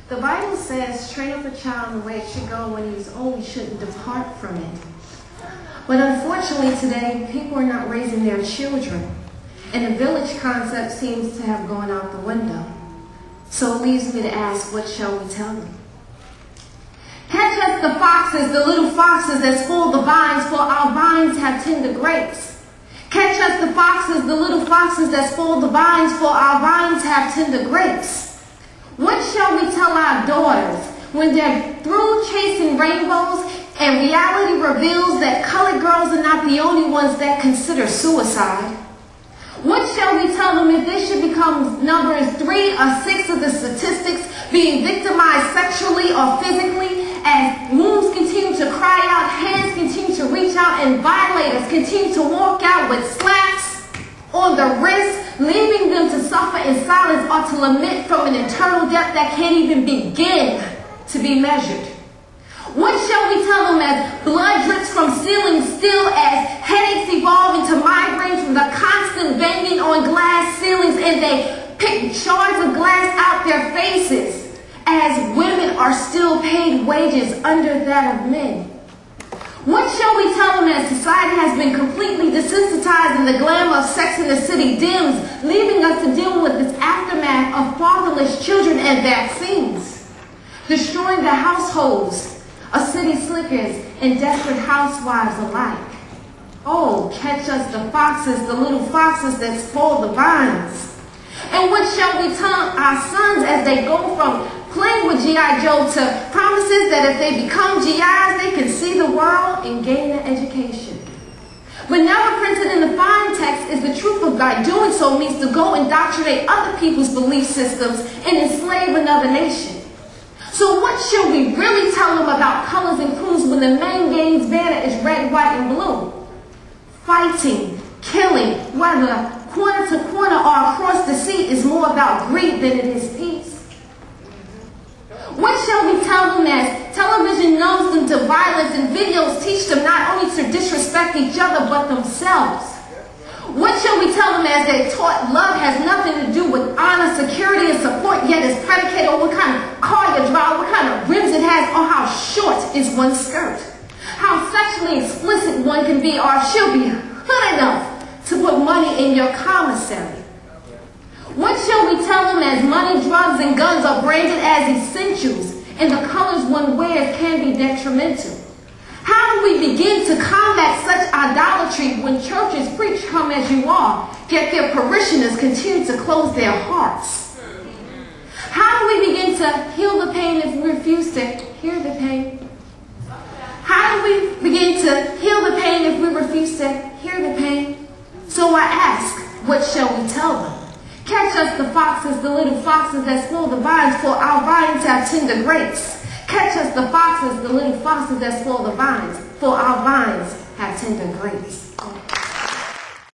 The Bible says, train up a child in the way it should go. When he is old, he shouldn't depart from it. But unfortunately today, people are not raising their children. And the village concept seems to have gone out the window. So it leaves me to ask, what shall we tell them? Catch us the foxes, the little foxes that spoil the vines, for our vines have tender grapes. Catch us the foxes, the little foxes that spoil the vines, for our vines have tender grapes. What shall we tell our daughters when they're through chasing rainbows and reality reveals that colored girls are not the only ones that consider suicide? What shall we tell them if they should become numbers 3 or 6 of the statistics, being victimized sexually or physically, as wombs continue to cry out, hands continue to reach out, and violators continue to walk out with slaps on the wrist, leaving them to suffer in silence or to lament from an internal depth that can't even begin to be measured? What shall we tell them as blood drips from ceilings still, as headaches evolve into migraines from the constant banging on glass ceilings, and they pick shards of glass out their faces, as women are still paid wages under that of men? What shall we tell them as society has been completely desensitized and the glamour of Sex in the City dims, leaving us to deal with this aftermath of fatherless children and vaccines, destroying the households of city slickers and desperate housewives alike? Oh, catch us the foxes, the little foxes that spoil the vines. And what shall we tell our sons as they go from playing with G.I. Joe to promises that if they become GIs, they can see the world and gain an education? But never printed in the fine text is the truth of by doing so means to go indoctrinate other people's belief systems and enslave another nation. So what should we really tell them about colors and crews when the main game's banner is red, white, and blue? Fighting, killing, whether corner to corner or across the sea, is more about greed than it is peace. What shall we tell them as television numbs them to violence and videos teach them not only to disrespect each other but themselves? What shall we tell them as they're taught love has nothing to do with honor, security, and support, yet is predicated on what kind of car you drive, what kind of rims it has, or how short is one's skirt, how sexually explicit one can be or should be hood enough to put money in your commissary? What shall we tell them as money, drugs, and guns are branded as essentials and the colors one wears can be detrimental? How do we begin to combat such idolatry when churches preach come as you are, yet their parishioners continue to close their hearts? How do we begin to heal the pain if we refuse to hear the pain? How do we begin to heal the pain if we refuse to hear the pain? So I ask, what shall we tell them? Catch us the foxes, the little foxes that spoil the vines, for our vines have tender grapes. Catch us the foxes, the little foxes that spoil the vines, for our vines have tender grapes.